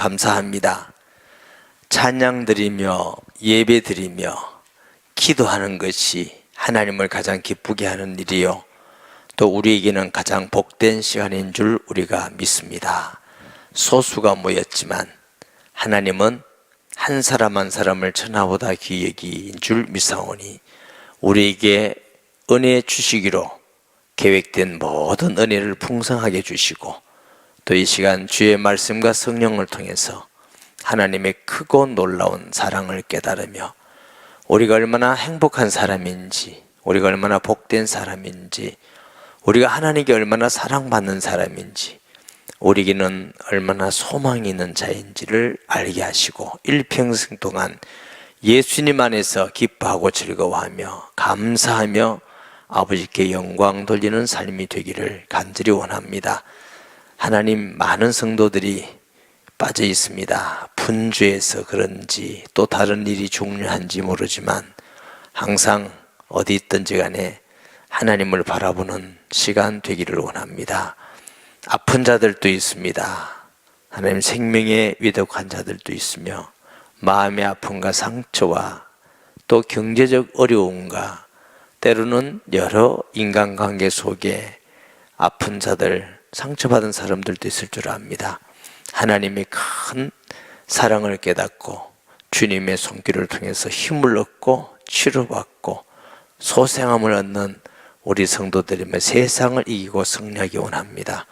감사합니다. 찬양 드리며 예배 드리며 기도하는 것이 하나님을 가장 기쁘게 하는 일이요, 또 우리에게는 가장 복된 시간인 줄 우리가 믿습니다. 소수가 모였지만 하나님은 한 사람 한 사람을 천하보다 귀히 여긴 줄 믿사오니 우리에게 은혜 주시기로 계획된 모든 은혜를 풍성하게 주시고, 또 이 시간 주의 말씀과 성령을 통해서 하나님의 크고 놀라운 사랑을 깨달으며 우리가 얼마나 행복한 사람인지, 우리가 얼마나 복된 사람인지, 우리가 하나님께 얼마나 사랑받는 사람인지, 우리에게는 얼마나 소망이 있는 자인지를 알게 하시고 일평생 동안 예수님 안에서 기뻐하고 즐거워하며 감사하며 아버지께 영광 돌리는 삶이 되기를 간절히 원합니다. 하나님, 많은 성도들이 빠져 있습니다. 분주해서 그런지 또 다른 일이 중요한지 모르지만 항상 어디 있든지 간에 하나님을 바라보는 시간 되기를 원합니다. 아픈 자들도 있습니다. 하나님, 생명에 위독한 자들도 있으며 마음의 아픔과 상처와 또 경제적 어려움과 때로는 여러 인간관계 속에 아픈 자들, 상처받은 사람들도 있을 줄 압니다. 하나님의 큰 사랑을 깨닫고 주님의 손길을 통해서 힘을 얻고 치료받고 소생함을 얻는 우리 성도들이면 세상을 이기고 승리하기 원합니다.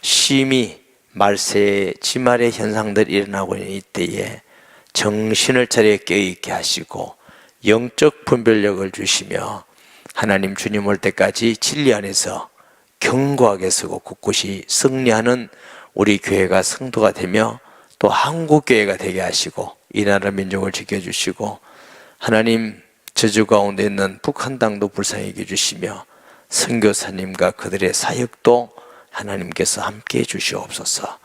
심히 말세의 지말의 현상들이 일어나고 있는 이때에 정신을 차려 깨어있게 하시고 영적 분별력을 주시며 하나님 주님 올 때까지 진리 안에서 견고하게 서고 굳굳이 승리하는 우리 교회가 성도가 되며 또 한국교회가 되게 하시고 이 나라 민족을 지켜주시고, 하나님 저주 가운데 있는 북한 땅도 불쌍히 여겨주시며 선교사님과 그들의 사역도 하나님께서 함께해 주시옵소서.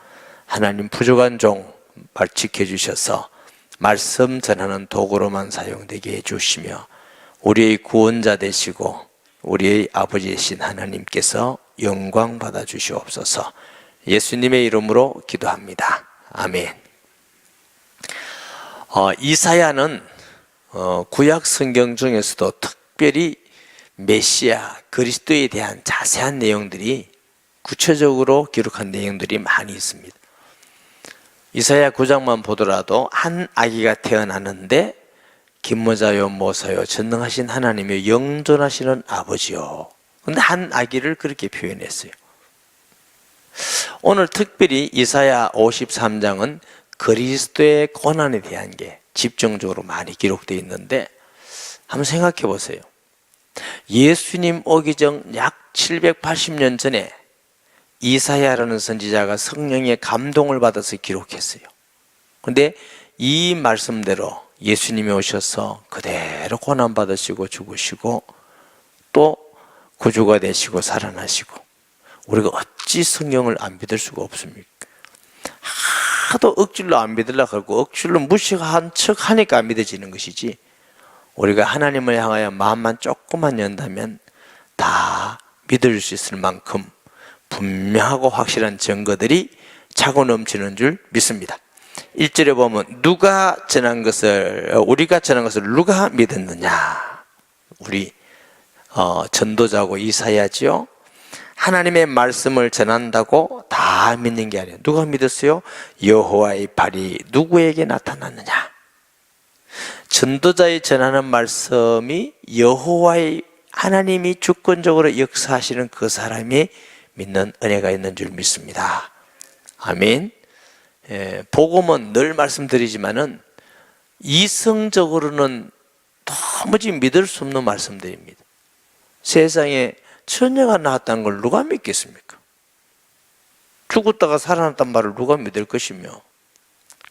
하나님, 부족한 종 말 지켜주셔서 말씀 전하는 도구로만 사용되게 해주시며 우리의 구원자 되시고 우리의 아버지 되신 하나님께서 영광 받아 주시옵소서. 예수님의 이름으로 기도합니다. 아멘. 이사야는 구약 성경 중에서도 특별히 메시아 그리스도에 대한 자세한 내용들이 구체적으로 기록한 내용들이 많이 있습니다. 이사야 9장만 보더라도 한 아기가 태어나는데 김모자요 모사요 전능하신 하나님의 영존하시는 아버지요. 근데 한 아기를 그렇게 표현했어요. 오늘 특별히 이사야 53장은 그리스도의 고난에 대한 게 집중적으로 많이 기록되어 있는데 한번 생각해 보세요. 예수님 오기 전 약 780년 전에 이사야라는 선지자가 성령의 감동을 받아서 기록했어요. 그런데 이 말씀대로 예수님이 오셔서 그대로 고난받으시고 죽으시고 또 구주가 되시고 살아나시고, 우리가 어찌 성령을 안 믿을 수가 없습니까? 하도 억지로 안 믿으려고 하고 억지로 무식한 척 하니까 안 믿어지는 것이지, 우리가 하나님을 향하여 마음만 조금만 연다면 다 믿을 수 있을 만큼 분명하고 확실한 증거들이 차고 넘치는 줄 믿습니다. 1절에 보면 우리가 전한 것을 누가 믿었느냐? 우리 전도자고 이사야지요. 하나님의 말씀을 전한다고 다 믿는 게 아니에요. 누가 믿었어요? 여호와의 발이 누구에게 나타났느냐? 전도자의 전하는 말씀이 여호와의 하나님이 주권적으로 역사하시는 그 사람이 믿는 은혜가 있는 줄 믿습니다. 아멘. 복음은 늘 말씀드리지만은 이성적으로는 도무지 믿을 수 없는 말씀들입니다. 세상에 처녀가 나왔다는 걸 누가 믿겠습니까? 죽었다가 살아났단 말을 누가 믿을 것이며,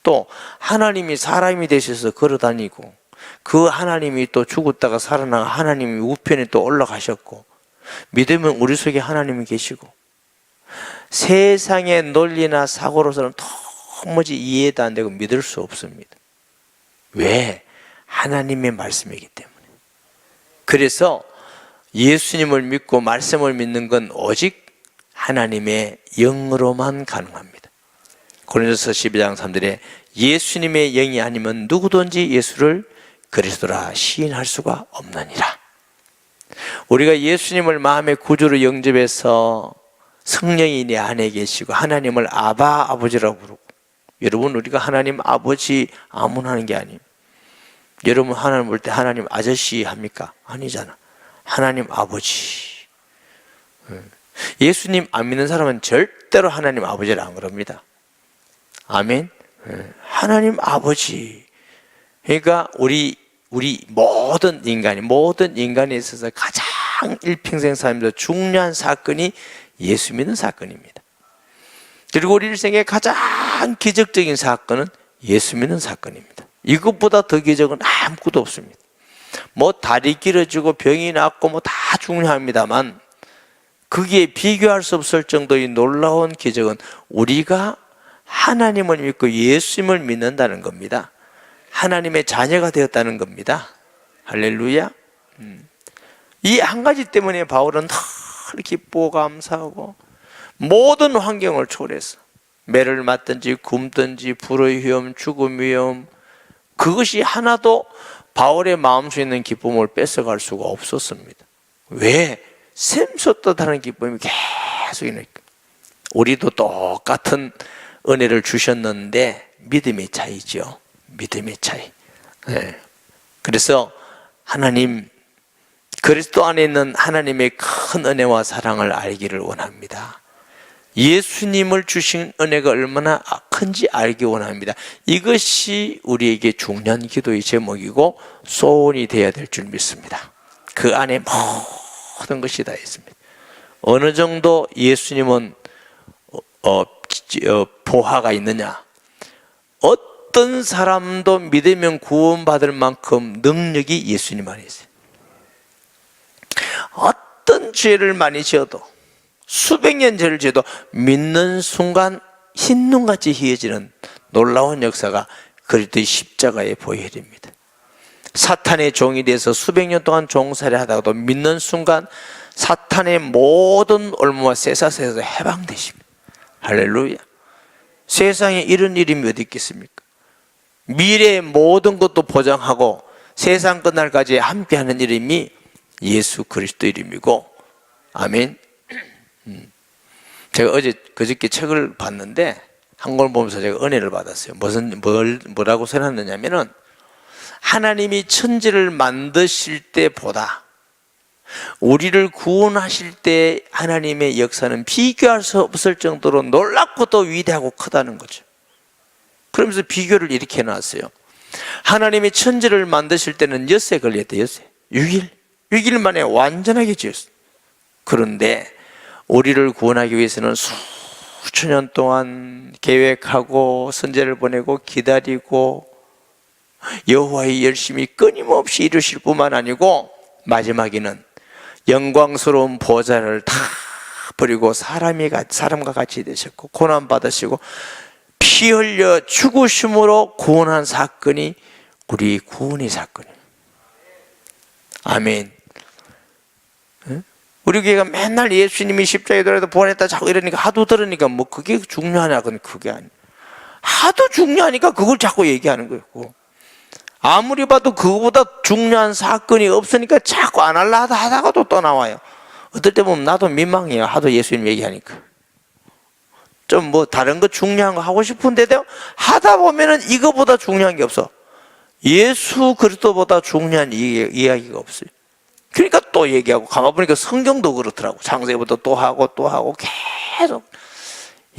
또 하나님이 사람이 되셔서 걸어다니고 그 하나님이 또 죽었다가 살아나 하나님이 우편에 또 올라가셨고, 믿으면 우리 속에 하나님이 계시고, 세상의 논리나 사고로서는 도무지 이해도 안 되고 믿을 수 없습니다. 왜? 하나님의 말씀이기 때문에. 그래서 예수님을 믿고 말씀을 믿는 건 오직 하나님의 영으로만 가능합니다. 고린도서 12장 3절에 예수님의 영이 아니면 누구든지 예수를 그리스도라 시인할 수가 없느니라. 우리가 예수님을 마음의 구주로 영접해서 성령이 내 안에 계시고 하나님을 아바 아버지라고 부르고, 여러분 우리가 하나님 아버지 아무나 하는 게 아니에요. 여러분 하나님 볼 때 하나님 아저씨 합니까? 아니잖아. 하나님 아버지. 예수님 안 믿는 사람은 절대로 하나님 아버지를 안 그럽니다. 아멘. 하나님 아버지. 그러니까 우리 모든 인간에 있어서 가장 일평생 삶에서 중요한 사건이 예수 믿는 사건입니다. 그리고 우리 일생의 가장 기적적인 사건은 예수 믿는 사건입니다. 이것보다 더 기적은 아무것도 없습니다. 뭐 다리 길어지고 병이 낫고 뭐 다 중요합니다만, 거기에 비교할 수 없을 정도의 놀라운 기적은 우리가 하나님을 믿고 예수님을 믿는다는 겁니다. 하나님의 자녀가 되었다는 겁니다. 할렐루야. 이 한 가지 때문에 바울은 늘 기쁘고 감사하고 모든 환경을 초월해서 매를 맞든지 굶든지 불의 위험, 죽음 위험, 그것이 하나도 바울의 마음속에 있는 기쁨을 뺏어갈 수가 없었습니다. 왜? 샘솟다 다른 기쁨이 계속 있으니까. 우리도 똑같은 은혜를 주셨는데 믿음의 차이죠. 믿음의 차이. 네. 그래서 하나님, 그리스도 안에 있는 하나님의 큰 은혜와 사랑을 알기를 원합니다. 예수님을 주신 은혜가 얼마나 큰지 알기 원합니다. 이것이 우리에게 중요한 기도의 제목이고 소원이 되어야 될 줄 믿습니다. 그 안에 모든 것이 다 있습니다. 어느 정도 예수님은 보화가 있느냐? 어떤 사람도 믿으면 구원받을 만큼 능력이 예수님 안에 있어요. 어떤 죄를 많이 지어도, 수백 년 죄를 지어도 믿는 순간 흰눈같이 희어지는 놀라운 역사가 그리스도의 십자가의 보혈입니다. 사탄의 종이 돼서 수백 년 동안 종살이 하다가도 믿는 순간 사탄의 모든 올무와 쇠사슬에서 해방되십니다. 할렐루야. 세상에 이런 이름이 어디 있겠습니까? 미래의 모든 것도 보장하고 세상 끝날까지 함께하는 이름이 예수 그리스도 이름이고, 아멘. 제가 그저께 책을 봤는데 한 권 보면서 제가 은혜를 받았어요. 뭐라고 써놨느냐면은, 하나님이 천지를 만드실 때보다 우리를 구원하실 때 하나님의 역사는 비교할 수 없을 정도로 놀랍고 또 위대하고 크다는 거죠. 그러면서 비교를 이렇게 해놨어요. 하나님이 천지를 만드실 때는 엿새 걸렸대요. 엿새. 6일 만에 완전하게 지었어요. 그런데 우리를 구원하기 위해서는 수천 년 동안 계획하고 선제를 보내고 기다리고 여호와의 열심히 끊임없이 이루실 뿐만 아니고, 마지막에는 영광스러운 보좌를 다 버리고 사람과 같이 되셨고 고난 받으시고 피 흘려 죽으심으로 구원한 사건이 우리 구원의 사건이에요. 아멘. 우리 교회가 맨날 예수님이 십자가에 돌아서 부활했다 자꾸 이러니까, 하도 들으니까 뭐 그게 중요하냐? 그게 아니에요. 하도 중요하니까 그걸 자꾸 얘기하는 거예요. 아무리 봐도 그거보다 중요한 사건이 없으니까 자꾸 안 할라 하다가도 또 나와요. 어떨 때 보면 나도 민망해요. 하도 예수님 얘기하니까. 좀 뭐 다른 거 중요한 거 하고 싶은데도 하다 보면은 이거보다 중요한 게 없어. 예수 그리스도보다 중요한 이야기가 없어요. 그러니까 또 얘기하고, 가만 보니까 성경도 그렇더라고. 창세기부터 또 하고 계속.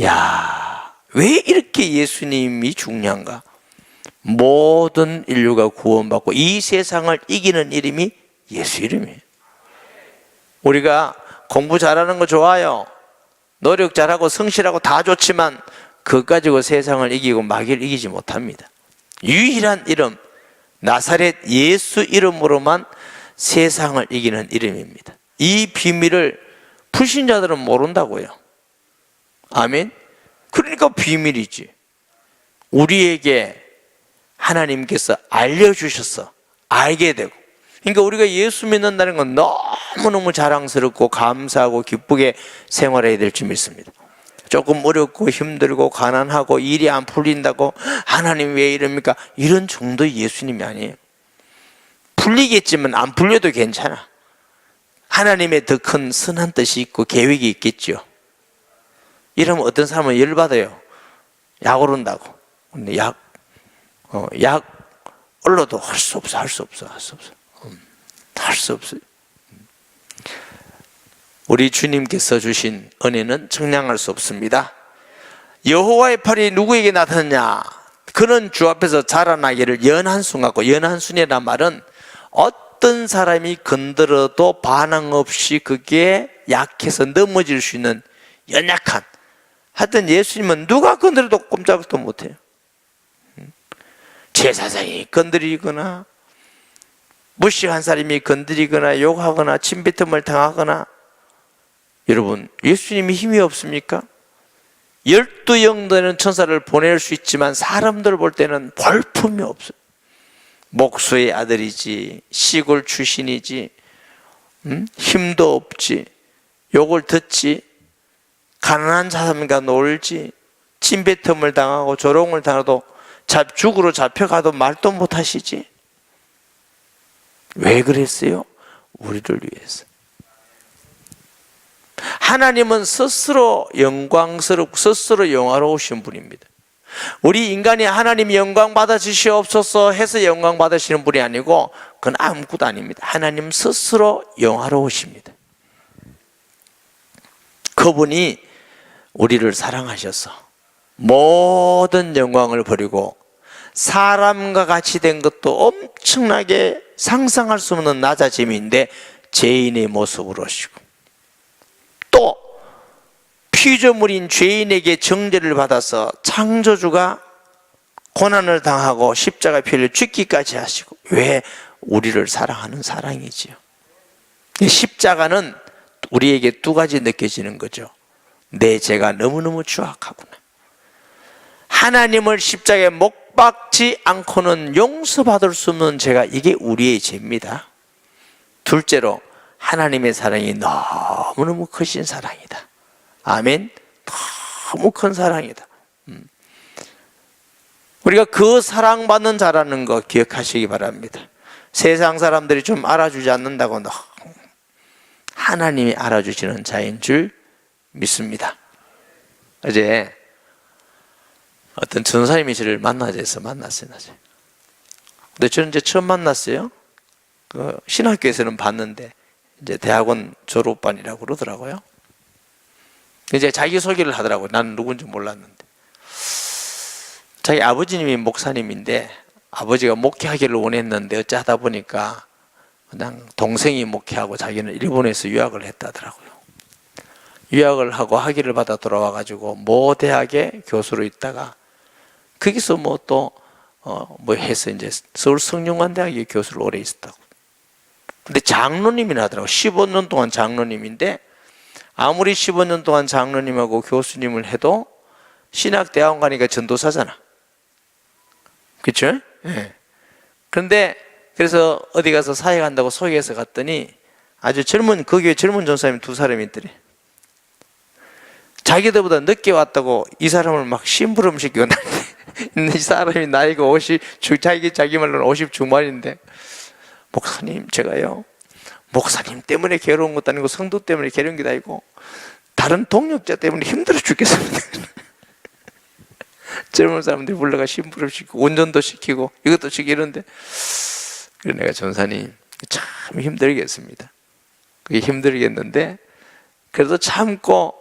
야, 왜 이렇게 예수님이 중요한가? 모든 인류가 구원받고 이 세상을 이기는 이름이 예수 이름이에요. 우리가 공부 잘하는 거 좋아요. 노력 잘하고 성실하고 다 좋지만 그것 가지고 세상을 이기고 마귀를 이기지 못합니다. 유일한 이름, 나사렛 예수 이름으로만 세상을 이기는 이름입니다. 이 비밀을 불신자들은 모른다고요. 아멘. 그러니까 비밀이지. 우리에게 하나님께서 알려주셔서 알게 되고, 그러니까 우리가 예수 믿는다는 건 너무너무 자랑스럽고 감사하고 기쁘게 생활해야 될 줄 믿습니다. 조금 어렵고 힘들고 가난하고 일이 안 풀린다고 하나님 왜 이럽니까? 이런 정도의 예수님이 아니에요. 풀리겠지만 안 풀려도 괜찮아. 하나님의 더 큰 선한 뜻이 있고 계획이 있겠죠. 이러면 어떤 사람은 열받아요. 약 오른다고. 근데 약 올려도 할 수 없어. 할 수 없어요. 우리 주님께서 주신 은혜는 청량할 수 없습니다. 여호와의 팔이 누구에게 나타났냐? 그는 주 앞에서 자라나기를 연한순 같고, 연한순이란 말은 어떤 사람이 건드려도 반항 없이 그게 약해서 넘어질 수 있는 연약한, 하여튼 예수님은 누가 건드려도 꼼짝도 못해요. 제사장이 건드리거나 무식한 사람이 건드리거나 욕하거나 침뱉음을 당하거나, 여러분 예수님이 힘이 없습니까? 12영 되는 천사를 보낼 수 있지만 사람들 볼 때는 볼품이 없어요. 목수의 아들이지, 시골 출신이지, 힘도 없지, 욕을 듣지, 가난한 사람과 놀지, 침뱉음을 당하고 조롱을 당해도 죽으로 잡혀가도 말도 못하시지. 왜 그랬어요? 우리를 위해서. 하나님은 스스로 영광스럽고 스스로 영화로우신 분입니다. 우리 인간이 하나님 영광 받아 주시옵소서 해서 영광 받으시는 분이 아니고, 그건 아무것도 아닙니다. 하나님 스스로 영화로우십니다. 그분이 우리를 사랑하셔서 모든 영광을 버리고 사람과 같이 된 것도 엄청나게 상상할 수 없는 낮아짐인데 죄인의 모습으로 오시고, 또 피조물인 죄인에게 정죄를 받아서 창조주가 고난을 당하고 십자가 피를 죽기까지 하시고, 왜? 우리를 사랑하는 사랑이지요. 십자가는 우리에게 두 가지 느껴지는 거죠. 내 죄가 너무너무 추악하구나. 하나님을 십자가에 못 박지 않고는 용서받을 수 없는 죄가, 이게 우리의 죄입니다. 둘째로 하나님의 사랑이 너무너무 크신 사랑이다. 아멘. 너무 큰 사랑이다. 우리가 그 사랑받는 자라는 거 기억하시기 바랍니다. 세상 사람들이 좀 알아주지 않는다고 너무 하나님이 알아주시는 자인 줄 믿습니다. 어제 어떤 전사님이 저를 만나자 해서 만났어요. 근데 저는 이제 처음 만났어요. 그 신학교에서는 봤는데 이제 대학원 졸업반이라고 그러더라고요. 이제 자기소개를 하더라고요. 나는 누군지 몰랐는데. 자기 아버지님이 목사님인데 아버지가 목회하기를 원했는데 어찌 하다 보니까 그냥 동생이 목회하고 자기는 일본에서 유학을 했다더라고요. 유학을 하고 학위를 받아 돌아와가지고 모 대학에 교수로 있다가 거기서 해서 이제 서울 성균관대학에 교수를 오래 있었다고. 근데 장로님이라 하더라고요. 15년 동안 장로님인데, 아무리 15년 동안 장로님하고 교수님을 해도 신학대학원 가니까 전도사잖아. 그렇죠? 네. 그런데 그래서 어디 가서 사회 간다고 소개해서 갔더니 아주 그 교회 젊은 전사님 두 사람이 있더래. 자기들보다 늦게 왔다고 이 사람을 막 심부름시키고 있는 이 사람이 나이가 자기 말로는 50 중반인데, 목사님 제가요 목사님 때문에 괴로운 것도 아니고 성도 때문에 괴로운 게 아니고 다른 동역자 때문에 힘들어 죽겠습니다. 젊은 사람들이 불러가 심부름시키고 운전도 시키고 이것도 시키고 이런데, 그래 내가 전사님 참 힘들겠습니다. 그게 힘들겠는데 그래도 참고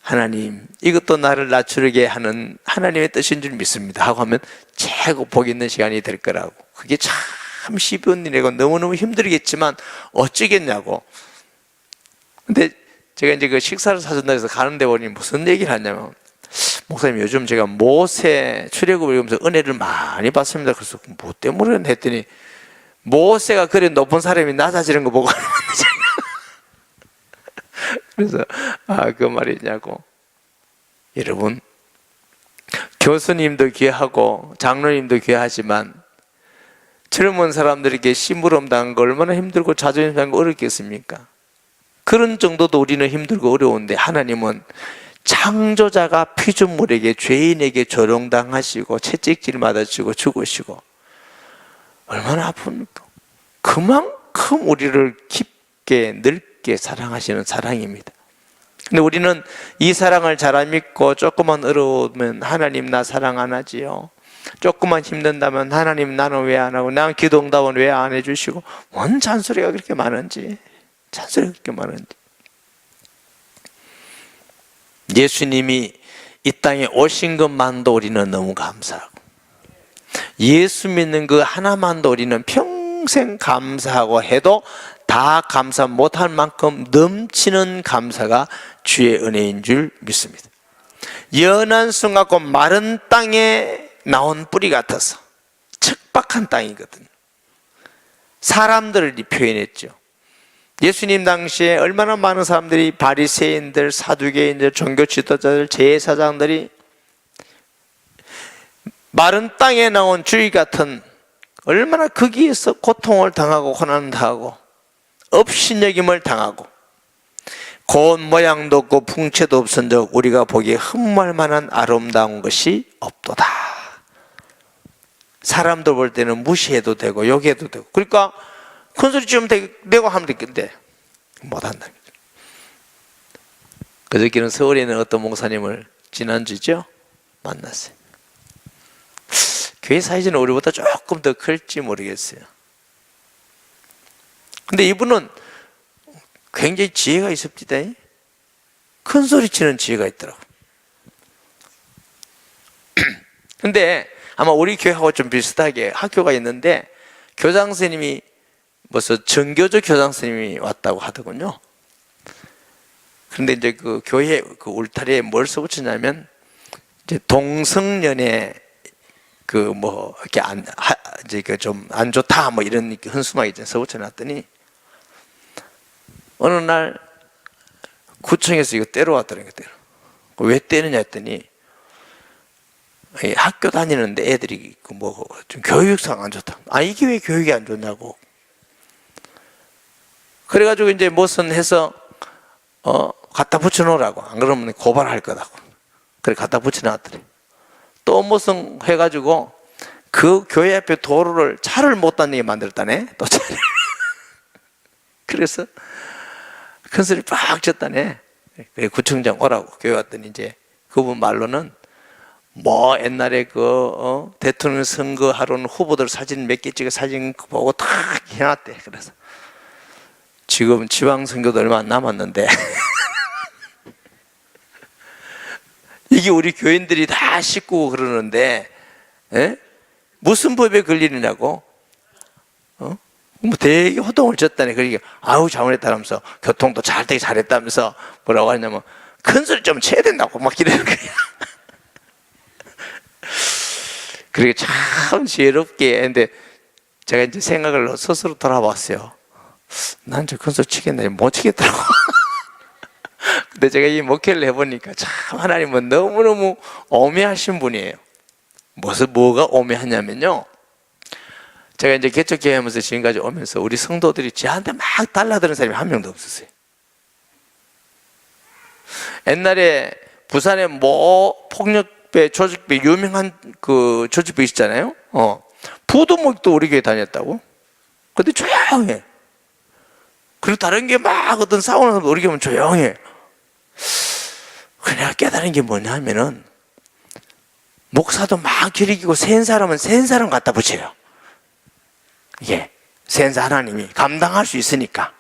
하나님 이것도 나를 낮추게 하는 하나님의 뜻인 줄 믿습니다 하고 하면 최고 복 있는 시간이 될 거라고. 그게 참 쉬운 일이고 너무너무 힘들겠지만 어찌겠냐고. 근데 제가 이제 그 식사를 사준다 해서 가는데 보니 무슨 얘기를 하냐면, 목사님 요즘 제가 모세 출애굽을 읽으면서 은혜를 많이 받습니다. 그래서 뭐 때문에 했더니 모세가 그래 높은 사람이 낮아지는 거 보고 그래서 그 말이냐고. 여러분, 교수님도 귀하고 장로님도 귀하지만 젊은 사람들에게 심부름 당한 거 얼마나 힘들고 자존심 상한 거 어렵겠습니까? 그런 정도도 우리는 힘들고 어려운데 하나님은 창조자가 피조물에게, 죄인에게 조롱당하시고 채찍질 맞으시고 죽으시고 얼마나 아픕니까? 그만큼 우리를 깊게 넓게 사랑하시는 사랑입니다. 근데 우리는 이 사랑을 잘 믿고 조금만 어려우면 하나님 나 사랑 안 하지요, 조금만 힘든다면 하나님 나는 왜 안 하고, 난 기도응답은 왜 안 해주시고, 뭔 잔소리가 그렇게 많은지, 잔소리가 그렇게 많은지. 예수님이 이 땅에 오신 것만도 우리는 너무 감사하고, 예수 믿는 그 하나만도 우리는 평생 감사하고 해도 다 감사 못할 만큼 넘치는 감사가 주의 은혜인 줄 믿습니다. 연한 순 같고 마른 땅에 나온 뿌리 같아서 척박한 땅이거든요. 사람들을 표현했죠. 예수님 당시에 얼마나 많은 사람들이, 바리새인들, 사두개인들, 종교 지도자들, 제사장들이 마른 땅에 나온 주의 같은, 얼마나 거기에서 고통을 당하고 고난을 당하고 업신여김을 당하고 고운 모양도 없고 풍채도 없은즉 우리가 보기에 흠모할 만한 아름다운 것이 없도다. 사람들 볼 때는 무시해도 되고 욕해도 되고, 그러니까 큰소리 좀 내고 하면 되겠는데 못한다. 그저께는 서울에 있는 어떤 목사님을 지난주죠 만났어요. 교회 사이즈는 우리보다 조금 더 클지 모르겠어요. 근데 이분은 굉장히 지혜가 있습니다. 큰 소리 치는 지혜가 있더라고. 근데 아마 우리 교회하고 좀 비슷하게 학교가 있는데, 교장 선생님이 무슨 정교조 교장 선생님이 왔다고 하더군요. 그런데 이제 그 교회 그 울타리에 뭘 써붙였냐면, 이제 동성연애 그 뭐 이렇게 이제 그 좀 안 좋다 뭐 이런 흔수막이 이제 써붙여놨더니, 어느 날 구청에서 이거 때려왔더라고요. 왜 때리냐 했더니, 학교 다니는데 애들이 그 뭐 좀 교육상 안 좋다. 아, 이게 왜 교육이 안 좋냐고. 그래가지고 이제 무슨 해서 갖다 붙여놓으라고, 안 그러면 고발할 거다고. 그래 갖다 붙여놨더래. 또 무슨 해가지고 그 교회 앞에 도로를 차를 못 다니게 만들었다네. 또 차를. 그래서 큰 소리 빡 쳤다네. 구청장 오라고 교회 왔더니, 이제 그분 말로는 뭐 옛날에 그 대통령 선거하러는 후보들 사진 몇 개 찍어 사진 보고 탁 해놨대. 그래서 지금 지방선거도 얼마 안 남았는데 이게 우리 교인들이 다 씻고 그러는데, 무슨 법에 걸리느냐고. 뭐 되게 호동을 쳤다네. 그러니까 아우 잘못했다면서, 교통도 잘 되게 잘했다면서 뭐라고 하냐면, 큰 소리 좀 쳐야 된다고 막 이러는 거야. 그렇게 참 지혜롭게. 근데 제가 이제 생각을 스스로 돌아봤어요. 난 저 큰 소리 치겠네. 못 치겠더라고. 근데 제가 이 목회를 해보니까 참 하나님은 너무너무 오묘하신 분이에요. 뭐가 오묘하냐면요, 제가 이제 개척교회 하면서 지금까지 오면서 우리 성도들이 저한테 막 달라드는 사람이 한 명도 없었어요. 옛날에 부산에 뭐 폭력배, 조직배, 유명한 그 조직배 있잖아요. 부도목도 우리 교회 다녔다고. 근데 조용해. 그리고 다른 게 막 어떤 싸우는 사람도 우리 교회는 조용해. 내가 깨달은 게 뭐냐면은, 목사도 막 기리기고 센 사람은 센 사람 갖다 붙여요. 이게 센사 하나님이 감당할 수 있으니까.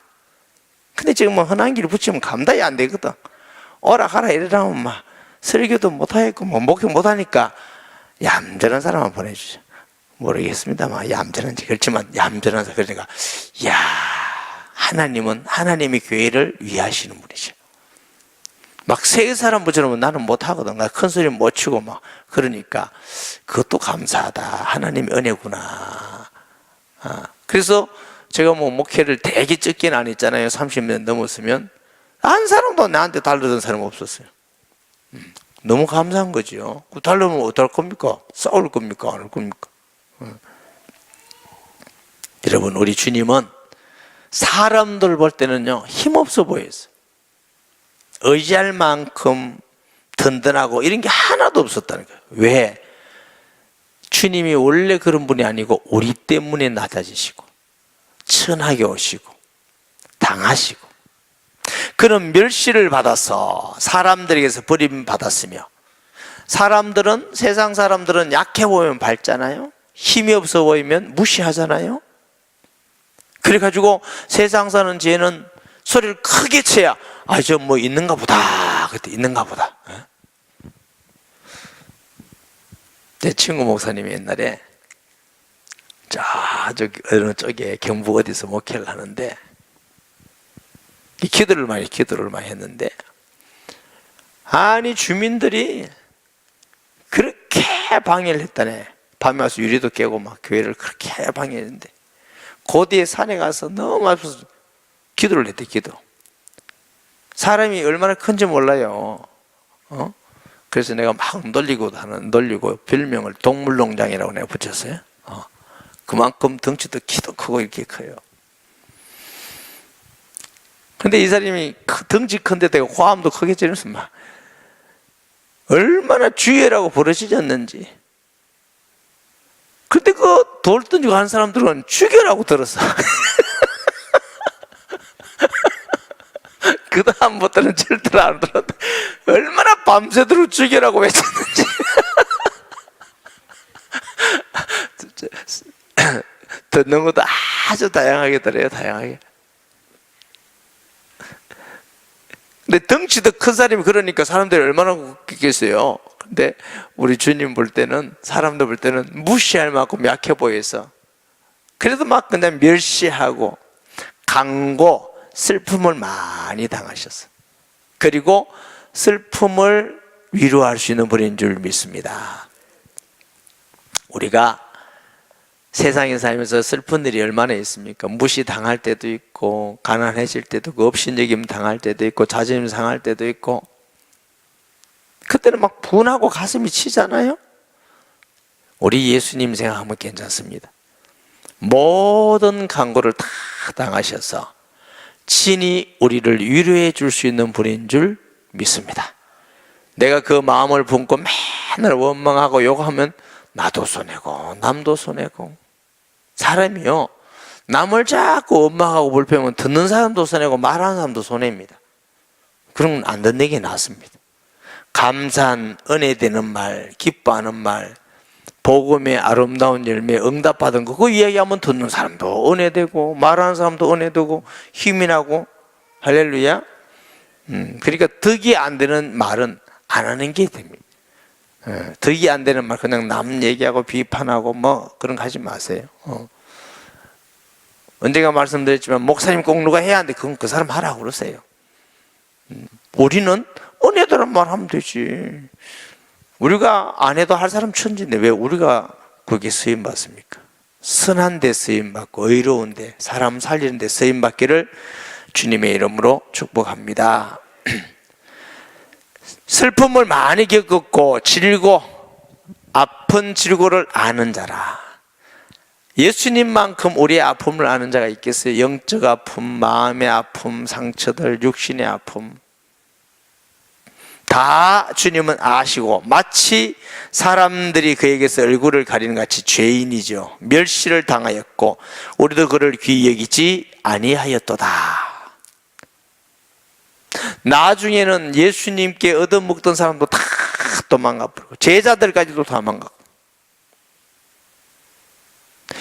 근데 지금 뭐 흔한 길 붙이면 감당이 안 되거든. 오라 가라 이러라면 막 설교도 못하겠고 뭐 목회 못하니까 얌전한 사람만 보내주죠. 모르겠습니다만 얌전한지, 그렇지만 얌전한 사람. 그러니까 야, 하나님은 하나님의 교회를 위하시는 분이죠. 막 세 사람 붙여놓으면 나는 못하거든. 나 큰 소리 못 치고 막. 그러니까 그것도 감사하다. 하나님의 은혜구나. 그래서 제가 뭐 목회를 되게 적게는 안 했잖아요. 30년 넘었으면. 한 사람도 나한테 달르던 사람 없었어요. 너무 감사한 거죠. 그 달르면 어떡할 겁니까? 싸울 겁니까? 안 할 겁니까? 여러분, 우리 주님은 사람들 볼 때는요, 힘없어 보였어요. 의지할 만큼 든든하고 이런 게 하나도 없었다는 거예요. 왜? 주님이 원래 그런 분이 아니고 우리 때문에 낮아지시고 천하게 오시고 당하시고 그런 멸시를 받아서 사람들에게서 버림받았으며, 사람들은, 세상 사람들은 약해 보이면 밟잖아요. 힘이 없어 보이면 무시하잖아요. 그래가지고 세상 사는 죄는 소리를 크게 쳐야 저 뭐 있는가 보다, 그때 있는가 보다. 내 친구 목사님이 옛날에 저기 어느 쪽에 경북 어디서 목회를 하는데 기도를 많이 했는데, 아니 주민들이 그렇게 방해를 했다네. 밤에 와서 유리도 깨고 막 교회를 그렇게 방해했는데, 그 뒤에 산에 가서 너무 아파서 기도를 했대. 기도. 사람이 얼마나 큰지 몰라요. 그래서 내가 막 놀리고 별명을 동물농장이라고 내가 붙였어요. 그만큼 덩치도 키도 크고 이렇게 커요. 근데 이 사람이 덩치 큰데 내가 화음도 크게 지르면서 막 얼마나 주의라고 버릇이졌는지. 근데 그 돌 던지고 한 사람들은 죽여라고 들었어. 그 다음부터는 절대로 안 들었다. 얼마나 밤새도록 죽여라고 외쳤는지. 듣는 것도 아주 다양하게 들어요. 다양하게. 근데 덩치도 큰 사람이 그러니까 사람들이 얼마나 웃기겠어요. 근데 우리 주님 볼 때는, 사람들 볼 때는 무시할 만큼 약해 보여서, 그래도 막 그냥 멸시하고 강고 슬픔을 많이 당하셨어. 그리고 슬픔을 위로할 수 있는 분인 줄 믿습니다. 우리가 세상에 살면서 슬픈 일이 얼마나 있습니까? 무시당할 때도 있고, 가난해질 때도 있고, 업신여김 당할 때도 있고, 자존심 상할 때도 있고, 그때는 막 분하고 가슴이 치잖아요. 우리 예수님 생각하면 괜찮습니다. 모든 간고를 다 당하셔서 친히 우리를 위로해 줄 수 있는 분인 줄 믿습니다. 내가 그 마음을 품고 맨날 원망하고 욕하면 나도 손해고 남도 손해고, 사람이요 남을 자꾸 원망하고 불평하면 듣는 사람도 손해고 말하는 사람도 손해입니다. 그런 건 안 듣는 게 낫습니다. 감사한 은혜되는 말, 기뻐하는 말, 복음의 아름다운 열매, 응답받은 거, 그거 이야기하면 듣는 사람도 은혜되고 말하는 사람도 은혜되고 힘이 나고, 할렐루야. 그러니까 득이 안 되는 말은 안 하는 게 됩니다. 득이 안 되는 말, 그냥 남 얘기하고 비판하고 뭐 그런 거 하지 마세요. 언젠가 말씀드렸지만 목사님 꼭 누가 해야 하는데 그건 그 사람 하라고 그러세요. 우리는 은혜대로 말하면 되지. 우리가 안 해도 할 사람 천지인데 왜 우리가 거기에 쓰임 받습니까? 선한 데 쓰임 받고 의로운 데, 사람 살리는 데 쓰임 받기를 주님의 이름으로 축복합니다. 슬픔을 많이 겪었고 질고 아픈 질고를 아는 자라. 예수님만큼 우리의 아픔을 아는 자가 있겠어요? 영적 아픔, 마음의 아픔, 상처들, 육신의 아픔 다 주님은 아시고, 마치 사람들이 그에게서 얼굴을 가리는 같이 죄인이죠. 멸시를 당하였고 우리도 그를 귀히 여기지 아니하였도다. 나중에는 예수님께 얻어먹던 사람도 다 도망가 버리고 제자들까지도 도망가고,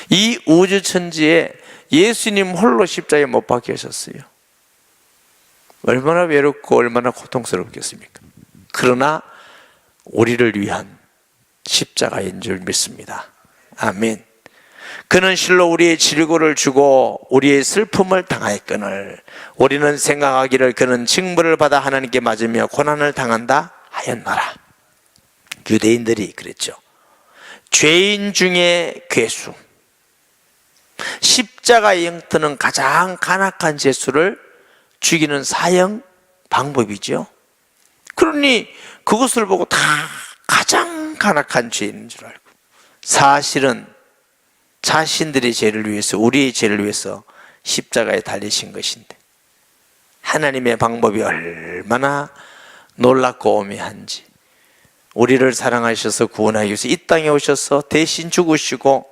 이 우주천지에 예수님 홀로 십자가에 못 박히셨어요. 얼마나 외롭고 얼마나 고통스럽겠습니까? 그러나 우리를 위한 십자가인 줄 믿습니다. 아멘. 그는 실로 우리의 질고를 주고 우리의 슬픔을 당하였거늘 우리는 생각하기를 그는 징벌을 받아 하나님께 맞으며 고난을 당한다 하였노라. 유대인들이 그랬죠. 죄인 중에 괴수, 십자가의 형태는 가장 간악한 죄수를 죽이는 사형 방법이죠. 그러니 그것을 보고 다 가장 간악한 죄인 줄 알고, 사실은 자신들의 죄를 위해서, 우리의 죄를 위해서 십자가에 달리신 것인데, 하나님의 방법이 얼마나 놀랍고 오묘한지, 우리를 사랑하셔서 구원하기 위해서 이 땅에 오셔서 대신 죽으시고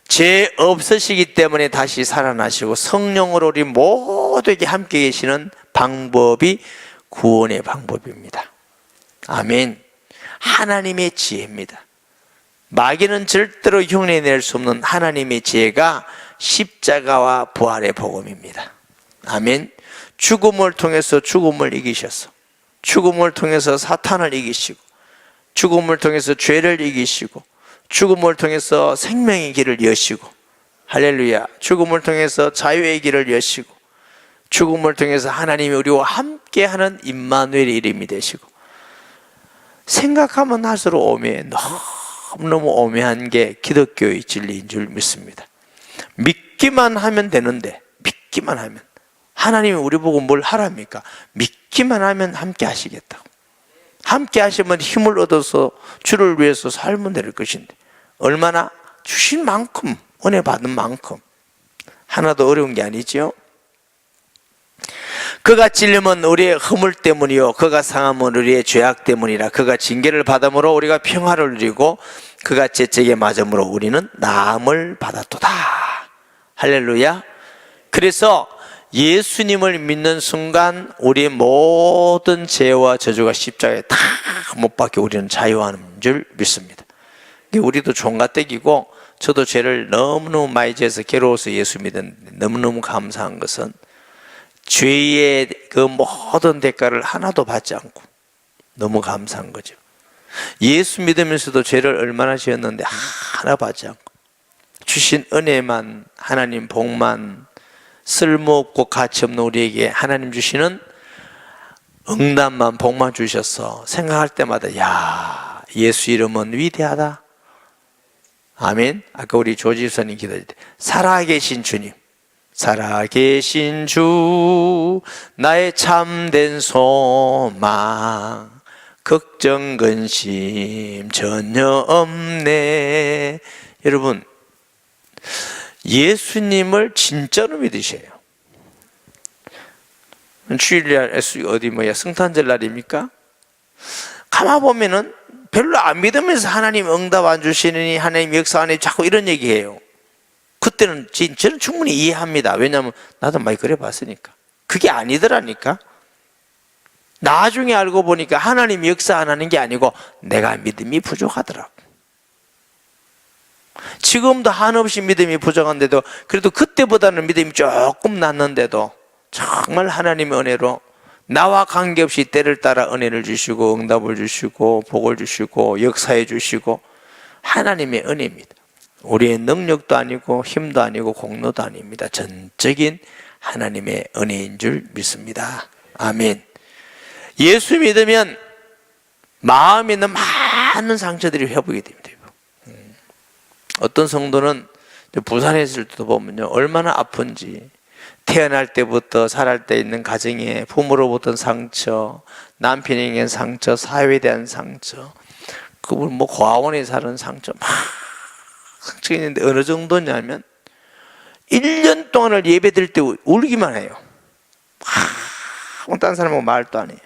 죄 없으시기 때문에 다시 살아나시고 성령으로 우리 모두에게 함께 계시는 방법이 구원의 방법입니다. 아멘. 하나님의 지혜입니다. 마귀는 절대로 흉내낼 수 없는 하나님의 지혜가 십자가와 부활의 복음입니다. 아멘. 죽음을 통해서 죽음을 이기셔서, 죽음을 통해서 사탄을 이기시고, 죽음을 통해서 죄를 이기시고, 죽음을 통해서 생명의 길을 여시고, 할렐루야, 죽음을 통해서 자유의 길을 여시고, 죽음을 통해서 하나님이 우리와 함께하는 임마누엘의 이름이 되시고, 생각하면 할수록 오묘해. 너무너무 오묘한 게 기독교의 진리인 줄 믿습니다. 믿기만 하면 되는데, 믿기만 하면, 하나님이 우리 보고 뭘 하랍니까? 믿기만 하면 함께 하시겠다고. 함께 하시면 힘을 얻어서 주를 위해서 살면 될 것인데, 얼마나 주신 만큼, 은혜 받은 만큼, 하나도 어려운 게 아니죠. 그가 찔림은 우리의 허물 때문이요 그가 상함은 우리의 죄악 때문이라. 그가 징계를 받음으로 우리가 평화를 누리고 그가 채찍에 맞음으로 우리는 나음을 받았도다. 할렐루야. 그래서 예수님을 믿는 순간 우리의 모든 죄와 저주가 십자가에 다 못 박혀 우리는 자유하는 줄 믿습니다. 우리도 종가떼기고, 저도 죄를 너무너무 많이 지어서 괴로워서 예수 믿었는데 너무너무 감사한 것은 죄의 그 모든 대가를 하나도 받지 않고 너무 감사한 거죠. 예수 믿으면서도 죄를 얼마나 지었는데 하나 받지 않고 주신 은혜만, 하나님 복만, 쓸모없고 가치없는 우리에게 하나님 주시는 응답만, 복만 주셔서 생각할 때마다 야, 예수 이름은 위대하다. 아멘. 아까 우리 조지수사님 기도할 때 살아계신 주님, 살아계신 주 나의 참된 소망, 걱정 근심 전혀 없네. 여러분, 예수님을 진짜로 믿으세요. 주일날 어디 성탄절 날입니까? 가만 보면은 별로 안 믿으면서 하나님 응답 안 주시느니, 하나님 역사 안에 자꾸 이런 얘기해요. 그때는 저는 충분히 이해합니다. 왜냐하면 나도 많이 그래 봤으니까. 그게 아니더라니까. 나중에 알고 보니까 하나님 역사 안 하는 게 아니고 내가 믿음이 부족하더라고. 지금도 한없이 믿음이 부족한데도, 그래도 그때보다는 믿음이 조금 났는데도 정말 하나님의 은혜로 나와 관계없이 때를 따라 은혜를 주시고 응답을 주시고 복을 주시고 역사해 주시고, 하나님의 은혜입니다. 우리의 능력도 아니고 힘도 아니고 공로도 아닙니다. 전적인 하나님의 은혜인 줄 믿습니다. 아멘. 예수 믿으면 마음에 있는 많은 상처들이 회복이 됩니다. 어떤 성도는 부산에 있을 때도 보면요, 얼마나 아픈지, 태어날 때부터 살할 때 있는 가정에 부모로부터 상처, 남편에게 상처, 사회에 대한 상처, 그분 고아원에 사는 상처, 막 상처가 있는데 어느 정도냐면 1년 동안을 예배 드릴 때 울기만 해요. 다른 사람하고 말도 안 해요.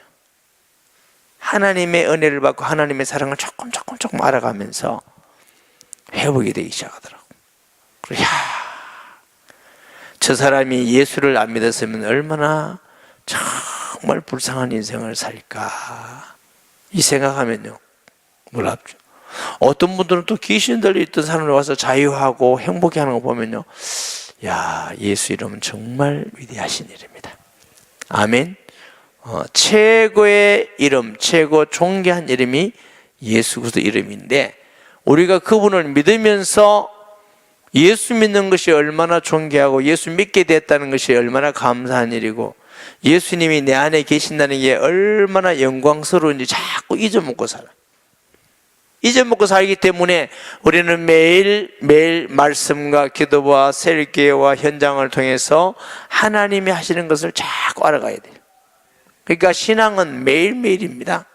하나님의 은혜를 받고 하나님의 사랑을 조금 알아가면서 회복이 되기 시작하더라고. 저 사람이 예수를 안 믿었으면 얼마나 정말 불쌍한 인생을 살까, 이 생각하면요 놀랍죠. 어떤 분들은 또 귀신 들려있던 사람을 와서 자유하고 행복해 하는 거 보면요, 야, 예수 이름은 정말 위대하신 일입니다. 아멘. 최고의 이름, 최고 존귀한 이름이 예수 그리스도 이름인데, 우리가 그분을 믿으면서 예수 믿는 것이 얼마나 존귀하고 예수 믿게 됐다는 것이 얼마나 감사한 일이고, 예수님이 내 안에 계신다는 게 얼마나 영광스러운지 자꾸 잊어먹고 살아. 잊어먹고 살기 때문에 우리는 매일 말씀과 기도와 셀교와 현장을 통해서 하나님이 하시는 것을 자꾸 알아가야 돼요. 그러니까 신앙은 매일매일입니다.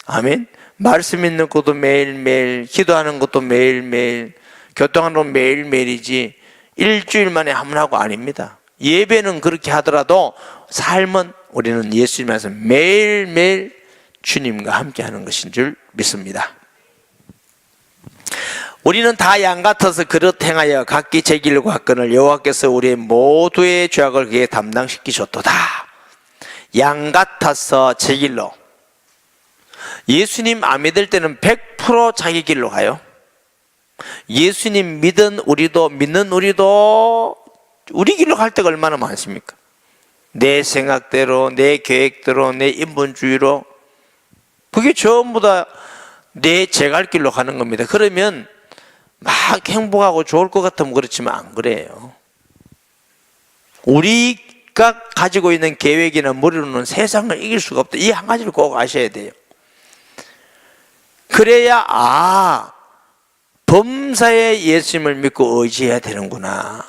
아멘. 말씀 읽는 것도 매일매일, 기도하는 것도 매일매일, 교통하는 건 매일매일이지 일주일 만에 한 번 하고 아닙니다. 예배는 그렇게 하더라도 삶은 우리는 예수님께서 매일매일 주님과 함께하는 것인 줄 믿습니다. 우리는 다 양 같아서 그릇 행하여 각기 제 길로 갔거늘 여호와께서 우리의 모두의 죄악을 그에게 담당시키셨도다. 양 같아서 제 길로. 예수님 안 믿을 때는 100% 자기 길로 가요. 예수님 믿는 우리도 우리 길로 갈 때가 얼마나 많습니까? 내 생각대로, 내 계획대로, 내 인본주의로. 그게 전부 다 내 제갈 길로 가는 겁니다. 그러면 막 행복하고 좋을 것 같으면 그렇지만 안 그래요. 우리가 가지고 있는 계획이나 머리로는 세상을 이길 수가 없다. 이 한 가지를 꼭 아셔야 돼요. 그래야 범사에 예수님을 믿고 의지해야 되는구나.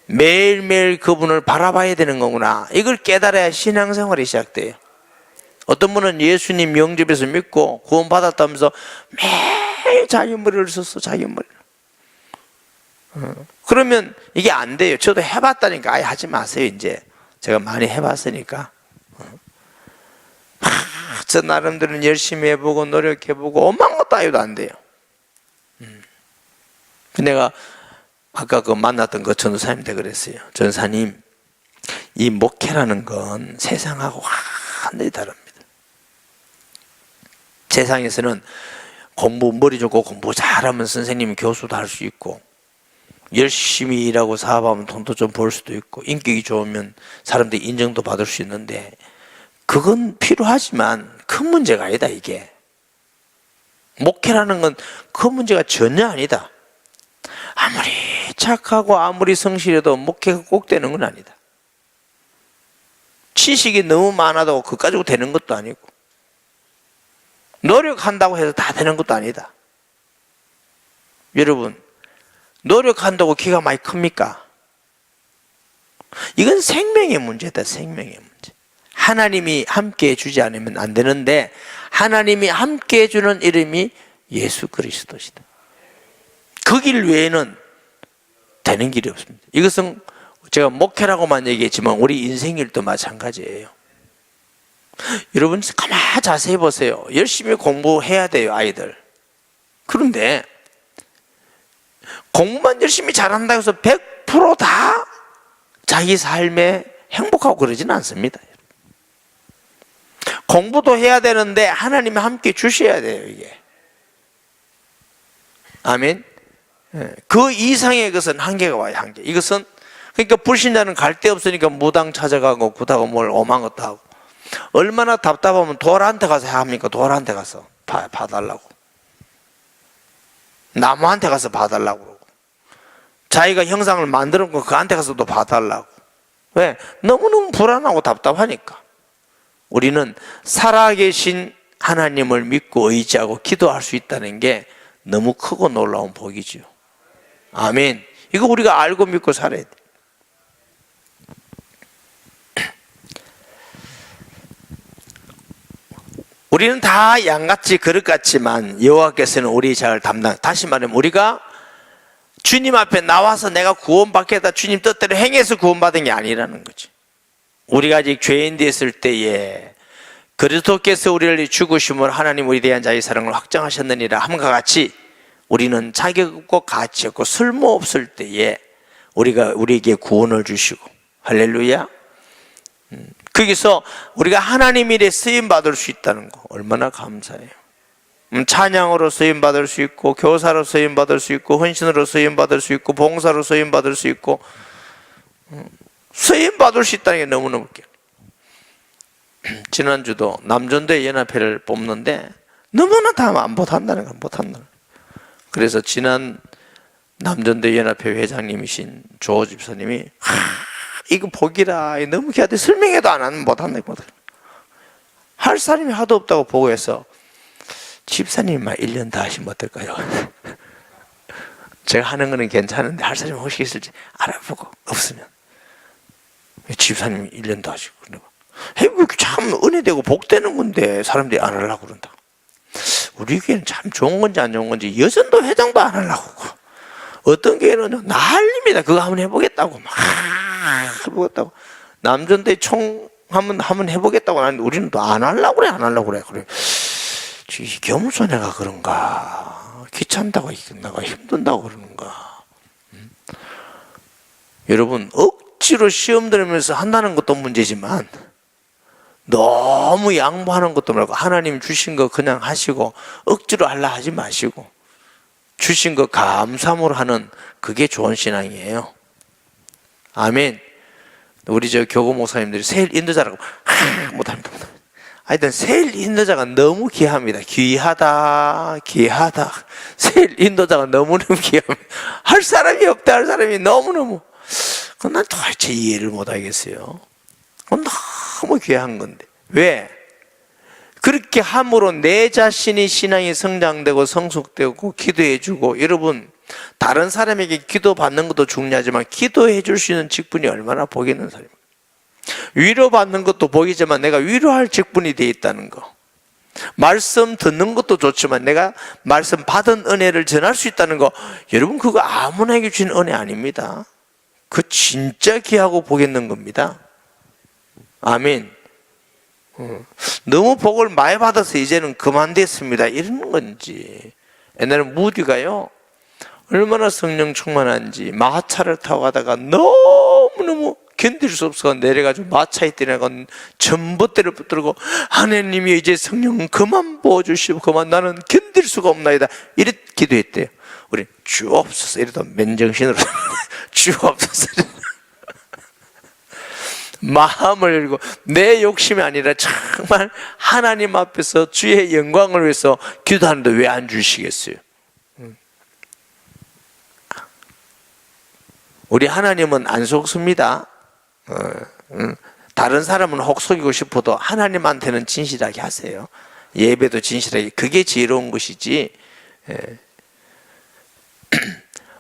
매일매일 그분을 바라봐야 되는 거구나. 이걸 깨달아야 신앙생활이 시작돼요. 어떤 분은 예수님 영접해서 믿고 구원받았다면서 매일 자기 머리를 썼어. 자기 머리를. 그러면 이게 안 돼요. 저도 해봤다니까. 아예 하지 마세요. 이제 제가 많이 해봤으니까. 저 나름대로는 열심히 해보고 노력해보고 엄한 것도 아니도 안 돼요. 내가 아까 그 만났던 그 전도사님한테 그랬어요. 전사님, 이 목회라는 건 세상하고 완전히 다릅니다. 세상에서는 머리 좋고 공부 잘하면 선생님, 교수도 할 수 있고, 열심히 일하고 사업하면 돈도 좀 벌 수도 있고, 인격이 좋으면 사람들이 인정도 받을 수 있는데, 그건 필요하지만 큰 문제가 아니다. 이게 목회라는 건 큰 문제가 전혀 아니다. 아무리 착하고 아무리 성실해도 목회가 꼭 되는 건 아니다. 지식이 너무 많아도 그거 가지고 되는 것도 아니고, 노력한다고 해서 다 되는 것도 아니다. 여러분, 노력한다고 기가 많이 큽니까? 이건 생명의 문제다. 생명의 문제. 하나님이 함께 해주지 않으면 안 되는데, 하나님이 함께 해주는 이름이 예수 그리스도시다. 그 길 외에는 되는 길이 없습니다. 이것은 제가 목회라고만 얘기했지만 우리 인생일도 마찬가지예요. 여러분 가만히 자세히 보세요. 열심히 공부해야 돼요, 아이들. 그런데 공부만 열심히 잘한다고 해서 100% 자기 삶에 행복하고 그러지는 않습니다. 공부도 해야 되는데 하나님이 함께 주셔야 돼요, 이게. 아멘. 그 이상의 것은 한계가 와요, 한계. 이것은 그러니까 불신자는 갈 데 없으니까 무당 찾아가고 구다고 뭘 오만 것도 하고, 얼마나 답답하면 돌한테 가서 합니까? 돌한테 가서 봐달라고, 나무한테 가서 봐달라고 그러고, 자기가 형상을 만들어 놓고 그한테 가서 또 봐달라고. 왜? 너무너무 불안하고 답답하니까. 우리는 살아계신 하나님을 믿고 의지하고 기도할 수 있다는 게 너무 크고 놀라운 복이죠. 아멘. 이거 우리가 알고 믿고 살아야 돼. 우리는 다 양같이 그릇같지만 여호와께서는 우리 자를 담당. 다시 말하면 우리가 주님 앞에 나와서 내가 구원받겠다, 주님 뜻대로 행해서 구원받은 게 아니라는 거지. 우리가 아직 죄인 되었을 때에 그리스도께서 우리를 죽으심으로 하나님 우리에 대한 자기 사랑을 확정하셨느니라 함과 같이, 우리는 자격 없고 가치 없고 쓸모없을 때에 우리에게 구원을 주시고, 할렐루야. 거기서 우리가 하나님 일에 쓰임받을 수 있다는 거 얼마나 감사해요. 찬양으로 쓰임받을 수 있고, 교사로 쓰임받을 수 있고, 헌신으로 쓰임받을 수 있고, 봉사로 쓰임받을 수 있고, 쓰임받을 수 있다는 게 너무너무 웃겨요. 지난주도 남전도의 연합회를 뽑는데 너무나 다 못한다는 거, 못한다는 거. 그래서 지난 남전도의 연합회 회장님이신 조 집사님이 이거 복이라, 너무 걔한테 설명해도 안 하면 못한다. 할 사람이 하도 없다고 보고해서 집사님만 1년 더 하시면 어떨까요? 제가 하는 거는 괜찮은데 할 사람이 혹시 있을지 알아보고, 없으면 집사님이 1년 더 하시고. 참 은혜되고 복되는 건데 사람들이 안 하려고 그런다. 우리 교회는 참 좋은 건지 안 좋은 건지 여전도 회장도 안 하려고 하고, 어떤 교회는 난립니다. 그거 한번 해보겠다고 막 해보겠다고. 남전대 총 한번 해보겠다고 하는데 우리는 또 안 하려고 그래, 안 하려고 그래. 그래. 겸손해가 그런가? 귀찮다고 내가 힘든다고 그러는가? 여러분, 억지로 시험 들으면서 한다는 것도 문제지만 너무 양보하는 것도 말고 하나님 주신 거 그냥 하시고 억지로 하려 하지 마시고 주신 거 감사함으로 하는 그게 좋은 신앙이에요. 아멘. 우리 교구 목사님들이 세일 인도자라고 못합니다. 하여튼 세일 인도자가 너무 귀합니다. 귀하다. 세일 인도자가 너무너무 귀합니다. 할 사람이 없다. 할 사람이 너무너무. 그건 난 도대체 이해를 못하겠어요. 그건 너무 귀한 건데. 왜? 그렇게 함으로 내 자신이 신앙이 성장되고 성숙되고 기도해주고, 여러분 다른 사람에게 기도받는 것도 중요하지만 기도해 줄 수 있는 직분이 얼마나 복 있는 사람입니까? 위로받는 것도 복이지만 내가 위로할 직분이 되어 있다는 거, 말씀 듣는 것도 좋지만 내가 말씀 받은 은혜를 전할 수 있다는 거, 여러분 그거 아무나에게 주신 은혜 아닙니다. 그 진짜 귀하고 복 있는 겁니다. 아멘. 너무 복을 많이 받아서 이제는 그만 됐습니다 이러는 건지, 옛날에 무디가요 얼마나 성령 충만한지 마차를 타고 가다가 너무너무 견딜 수 없어서 내려가지고 마차에 뛰어나가 전봇대를 붙들고 하나님이 이제 성령 그만 부어주시고 그만 나는 견딜 수가 없나이다 이렇게 기도했대요. 우리 주옵소서 이러다 맨정신으로 주옵소서 마음을 열고 내 욕심이 아니라 정말 하나님 앞에서 주의 영광을 위해서 기도하는데 왜 안 주시겠어요? 우리 하나님은 안 속습니다. 다른 사람은 혹 속이고 싶어도 하나님한테는 진실하게 하세요. 예배도 진실하게. 그게 지혜로운 것이지.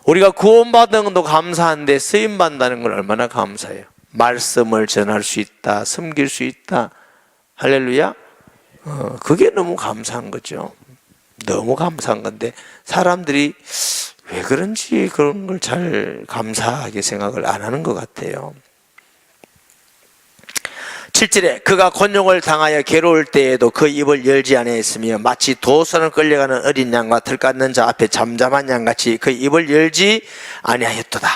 우리가 구원받는 것도 감사한데 쓰임받는다는 건 얼마나 감사해요. 말씀을 전할 수 있다, 섬길 수 있다. 할렐루야. 그게 너무 감사한 거죠. 너무 감사한 건데 사람들이 왜 그런지 그런 걸 잘 감사하게 생각을 안 하는 것 같아요. 7절에 그가 곤욕을 당하여 괴로울 때에도 그 입을 열지 아니하였으며 마치 도선을 끌려가는 어린 양과 들깎는 자 앞에 잠잠한 양같이 그 입을 열지 아니하였도다.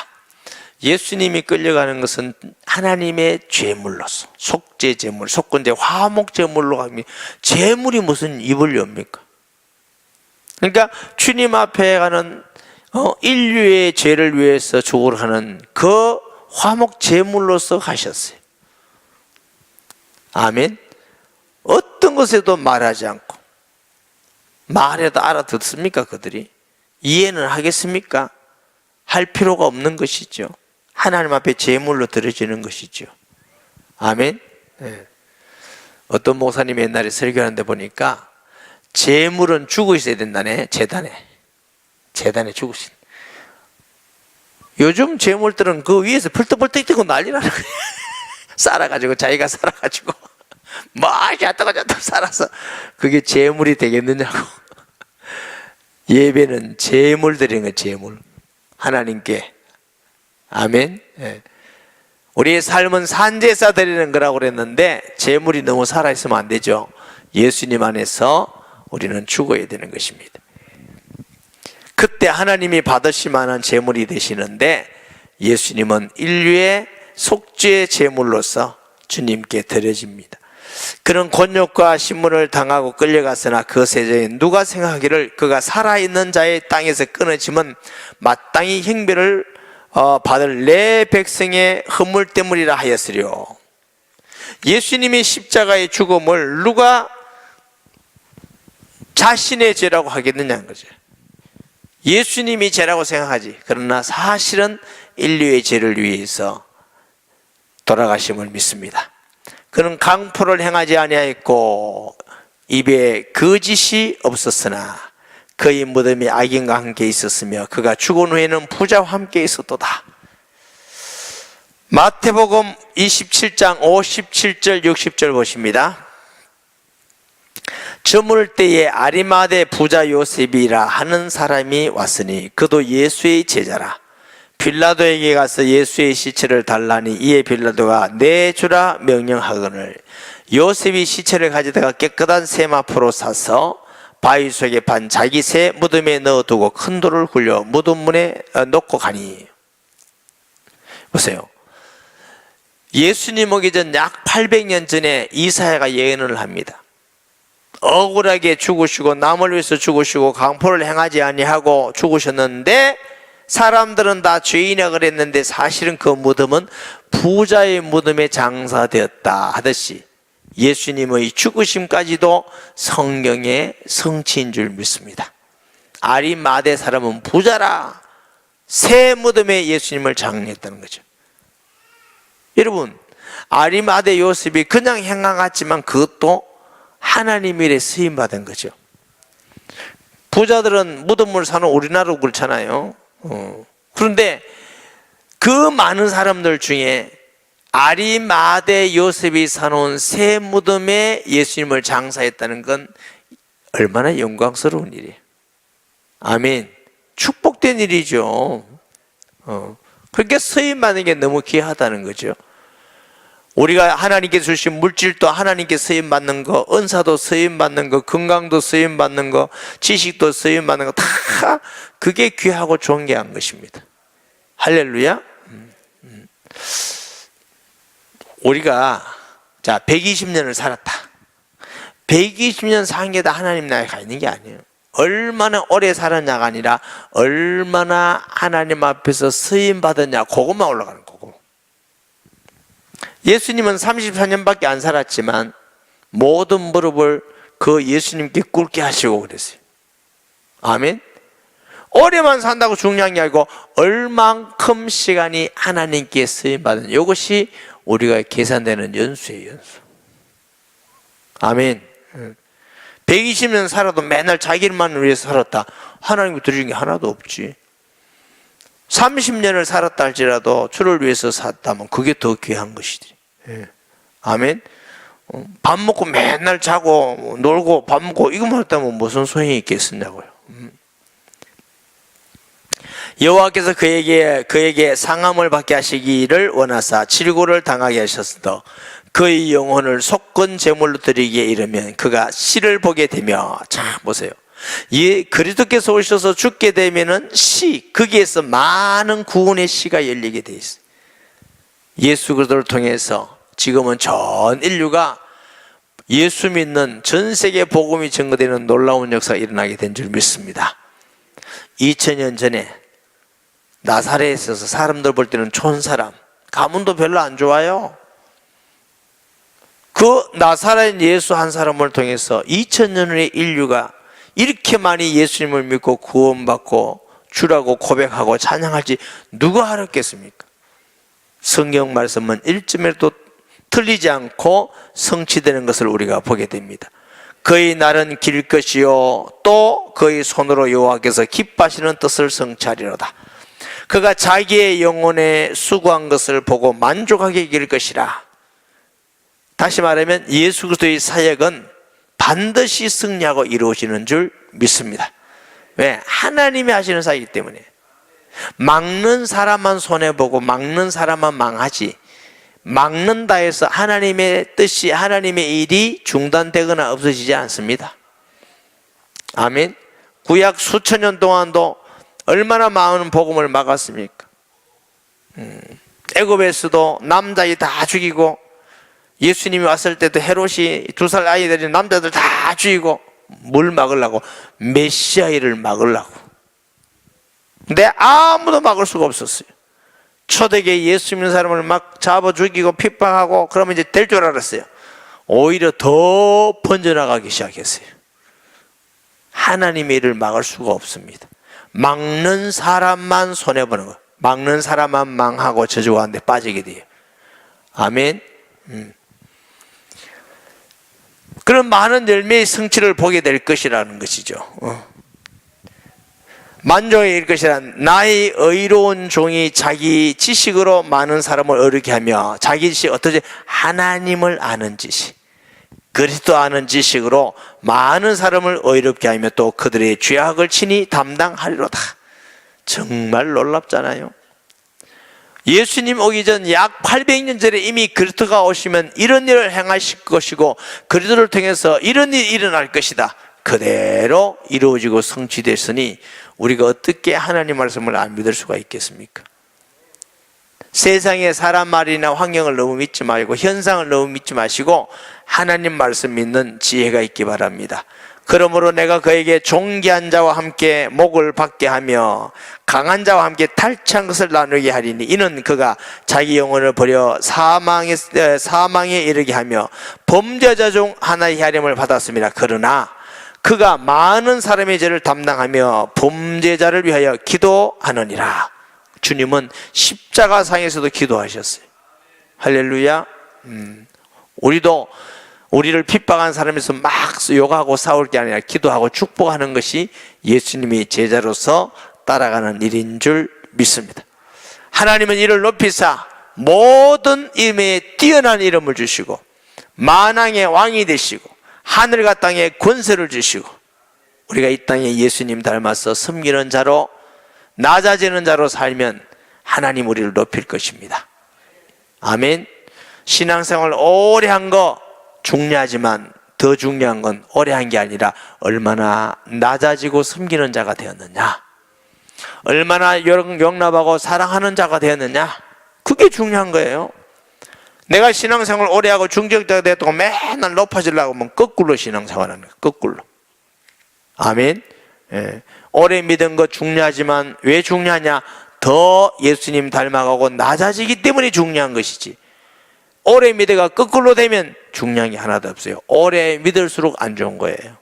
예수님이 끌려가는 것은 하나님의 제물로서, 속죄 제물, 속건제 화목 제물로 가면 제물이 무슨 입을 엽니까? 그러니까 주님 앞에 가는 인류의 죄를 위해서 죽으러 가는 그 화목 제물로서 가셨어요. 아멘. 어떤 것에도 말하지 않고, 말해도 알아듣습니까? 그들이 이해는 하겠습니까? 할 필요가 없는 것이죠. 하나님 앞에 제물로 드려지는 것이죠. 아멘. 네. 어떤 목사님이 옛날에 설교하는데 보니까 제물은 죽어 있어야 된다네. 재단에 죽어 있어야. 요즘 제물들은 그 위에서 펄떡펄떡 뛰고 난리나는 거예요. 살아가지고 자기가 살아가지고 막 야떡야떡 살아서 그게 제물이 되겠느냐고. 예배는 제물 드리는 거예요. 제물 하나님께. 아멘. 예. 우리의 삶은 산제사 드리는 거라고 그랬는데 제물이 너무 살아있으면 안 되죠. 예수님 안에서 우리는 죽어야 되는 것입니다. 그때 하나님이 받으실 만한 제물이 되시는데 예수님은 인류의 속죄 제물로서 주님께 드려집니다. 그는 곤욕과 신문을 당하고 끌려갔으나 그 세대에 누가 생각하기를 그가 살아있는 자의 땅에서 끊어짐은 마땅히 형벌을 받을 내 백성의 허물 때문이라 하였으리요. 예수님이 십자가의 죽음을 누가 자신의 죄라고 하겠느냐는 거죠. 예수님이 죄라고 생각하지. 그러나 사실은 인류의 죄를 위해서 돌아가심을 믿습니다. 그는 강포를 행하지 아니하였고 입에 거짓이 없었으나 그의 무덤이 악인과 함께 있었으며 그가 죽은 후에는 부자와 함께 있었도다. 마태복음 27장 57절 60절 보십니다. 저물 때에 아리마대 부자 요셉이라 하는 사람이 왔으니 그도 예수의 제자라. 빌라도에게 가서 예수의 시체를 달라니 이에 빌라도가 내주라 명령하거늘 요셉이 시체를 가져다가 깨끗한 세마포로 싸서 바위 속에 반 자기 새 무덤에 넣어두고 큰 돌을 굴려 무덤 문에 놓고 가니. 보세요. 예수님 오기 전 약 800년 전에 이사야가 예언을 합니다. 억울하게 죽으시고 남을 위해서 죽으시고 강포를 행하지 아니하고 죽으셨는데 사람들은 다 죄인이라 그랬는데 사실은 그 무덤은 부자의 무덤에 장사되었다 하듯이 예수님의 죽으심까지도 성경의 성취인 줄 믿습니다. 아리마대 사람은 부자라 새 무덤에 예수님을 장례했다는 거죠. 여러분, 아리마대 요셉이 그냥 행한 같지만 그것도 하나님의 일에 쓰임받은 거죠. 부자들은 무덤을 사는 우리나라도 그렇잖아요. 그런데 그 많은 사람들 중에 아리마대 요셉이 사놓은 새 무덤에 예수님을 장사했다는 건 얼마나 영광스러운 일이에요. 아멘. 축복된 일이죠. 그렇게 쓰임받는 게 너무 귀하다는 거죠. 우리가 하나님께 주신 물질도 하나님께 쓰임받는 거, 은사도 쓰임받는 거, 건강도 쓰임받는 거, 지식도 쓰임받는 거 다 그게 귀하고 존귀한 것입니다. 할렐루야. 우리가 120년을 살았다. 120년 산 게 다 하나님 나라에 가 있는 게 아니에요. 얼마나 오래 살았냐가 아니라 얼마나 하나님 앞에서 쓰임 받았냐, 그것만 올라가는 거고. 예수님은 34년밖에 안 살았지만 모든 무릎을 그 예수님께 꿇게 하시고 그랬어요. 아멘. 오래만 산다고 중요한 게 아니고 얼만큼 시간이 하나님께 쓰임 받은, 이것이 우리가 계산되는 연수예요, 연수. 아멘. 120년 살아도 맨날 자기만 위해서 살았다. 하나님께 드리는 게 하나도 없지. 30년을 살았다 할지라도 주를 위해서 살았다면 그게 더 귀한 것이지. 아멘. 밥 먹고 맨날 자고 놀고 밥 먹고 이것만 했다면 무슨 소용이 있겠느냐고요. 여호와께서 그에게 상함을 받게 하시기를 원하사 질고를 당하게 하셨으되 그의 영혼을 속건 제물로 드리기에 이르면 그가 씨를 보게 되며, 자 보세요. 그리스도께서 오셔서 죽게 되면은 거기에서 많은 구원의 씨가 열리게 돼 있어요. 예수 그리스도를 통해서 지금은 전 인류가 예수 믿는 전 세계 복음이 증거되는 놀라운 역사가 일어나게 된 줄 믿습니다. 2000년 전에 나사렛에서 사람들 볼 때는 촌사람, 가문도 별로 안 좋아요. 그 나사렛 예수 한 사람을 통해서 2000년 후의 인류가 이렇게 많이 예수님을 믿고 구원받고 주라고 고백하고 찬양할지 누가 알았겠습니까? 성경 말씀은 1점에도 틀리지 않고 성취되는 것을 우리가 보게 됩니다. 그의 날은 길 것이요 또 그의 손으로 여호와께서 기뻐하시는 뜻을 성취하리로다. 그가 자기의 영혼에 수고한 것을 보고 만족하게 이길 것이라. 다시 말하면 예수 그리스도의 사역은 반드시 승리하고 이루어지는 줄 믿습니다. 왜? 하나님이 하시는 사역이기 때문에. 막는 사람만 손해보고 막는 사람만 망하지, 막는다 해서 하나님의 뜻이, 하나님의 일이 중단되거나 없어지지 않습니다. 아멘. 구약 수천 년 동안도 얼마나 많은 복음을 막았습니까? 애굽에서도 남자이 다 죽이고, 예수님이 왔을 때도 헤롯이 2살 아이들이 남자들 다 죽이고, 뭘 막으려고? 메시아를 막으려고. 근데 아무도 막을 수가 없었어요. 초대교회 예수 믿는 사람을 막 잡아 죽이고 핍박하고 그러면 이제 될 줄 알았어요. 오히려 더 번져나가기 시작했어요. 하나님의 일을 막을 수가 없습니다. 막는 사람만 손해보는 거예요. 막는 사람만 망하고 저주 가운데 빠지게 돼요. 아멘. 그런 많은 열매의 성취를 보게 될 것이라는 것이죠. 만족에 이를 것이라. 나의 의로운 종이 자기 지식으로 많은 사람을 어렵게 하며, 자기 지식 어떠지? 하나님을 아는 지식, 그리스도 아는 지식으로 많은 사람을 어렵게 하며 또 그들의 죄악을 친히 담당하리로다. 정말 놀랍잖아요. 예수님 오기 전 약 800년 전에 이미 그리스도가 오시면 이런 일을 행하실 것이고 그리스도를 통해서 이런 일이 일어날 것이다. 그대로 이루어지고 성취됐으니 우리가 어떻게 하나님 말씀을 안 믿을 수가 있겠습니까? 세상의 사람 말이나 환경을 너무 믿지 말고 현상을 너무 믿지 마시고 하나님 말씀 믿는 지혜가 있기 바랍니다. 그러므로 내가 그에게 존귀한 자와 함께 목을 받게 하며 강한 자와 함께 탈취한 것을 나누게 하리니 이는 그가 자기 영혼을 버려 사망에 이르게 하며 범죄자 중 하나의 혈임을 받았습니다. 그러나 그가 많은 사람의 죄를 담당하며 범죄자를 위하여 기도하느니라. 주님은 십자가상에서도 기도하셨어요. 할렐루야. 우리도 우리를 핍박한 사람에서 막 욕하고 싸울 게 아니라 기도하고 축복하는 것이 예수님이 제자로서 따라가는 일인 줄 믿습니다. 하나님은 이를 높이사 모든 이름에 뛰어난 이름을 주시고 만왕의 왕이 되시고 하늘과 땅에 권세를 주시고 우리가 이 땅에 예수님 닮아서 섬기는 자로 낮아지는 자로 살면 하나님 우리를 높일 것입니다. 아멘. 신앙생활 오래 한 거 중요하지만 더 중요한 건 오래 한 게 아니라 얼마나 낮아지고 섬기는 자가 되었느냐, 얼마나 용납하고 사랑하는 자가 되었느냐, 그게 중요한 거예요. 내가 신앙생활 오래 하고 중직자가 되었다고 맨날 높아지려고 하면 거꾸로 신앙생활하는 거예요. 거꾸로. 아멘. 예. 오래 믿은 거 중요하지만 왜 중요하냐? 더 예수님 닮아가고 낮아지기 때문에 중요한 것이지, 오래 믿어가 거꾸로 되면 중요한 게 하나도 없어요. 오래 믿을수록 안 좋은 거예요.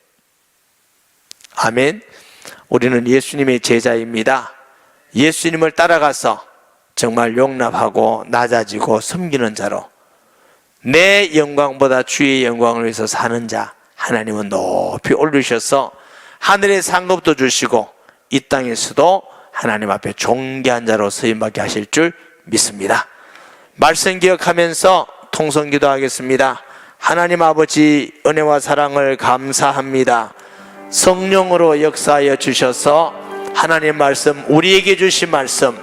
아멘. 우리는 예수님의 제자입니다. 예수님을 따라가서 정말 용납하고 낮아지고 섬기는 자로 내 영광보다 주의 영광을 위해서 사는 자, 하나님은 높이 올리셔서 하늘의 상급도 주시고 이 땅에서도 하나님 앞에 존귀한 자로 쓰임받게 하실 줄 믿습니다. 말씀 기억하면서 통성 기도하겠습니다. 하나님 아버지, 은혜와 사랑을 감사합니다. 성령으로 역사하여 주셔서 하나님 말씀, 우리에게 주신 말씀,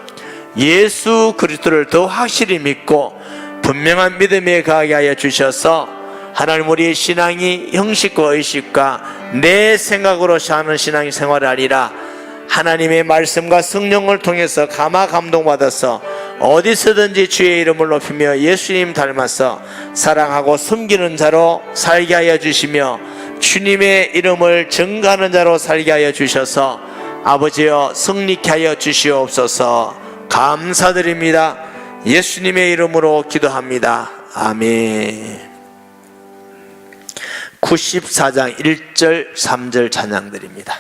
예수 그리스도를 더 확실히 믿고 분명한 믿음에 가게 하여 주셔서 하나님 우리의 신앙이 형식과 의식과 내 생각으로 사는 신앙 생활이 아니라 하나님의 말씀과 성령을 통해서 감화 감동받아서 어디서든지 주의 이름을 높이며 예수님 닮아서 사랑하고 섬기는 자로 살게 하여 주시며 주님의 이름을 증거하는 자로 살게 하여 주셔서 아버지여 승리케 하여 주시옵소서. 감사드립니다. 예수님의 이름으로 기도합니다. 아멘. 94장 1절 3절 찬양 드립니다.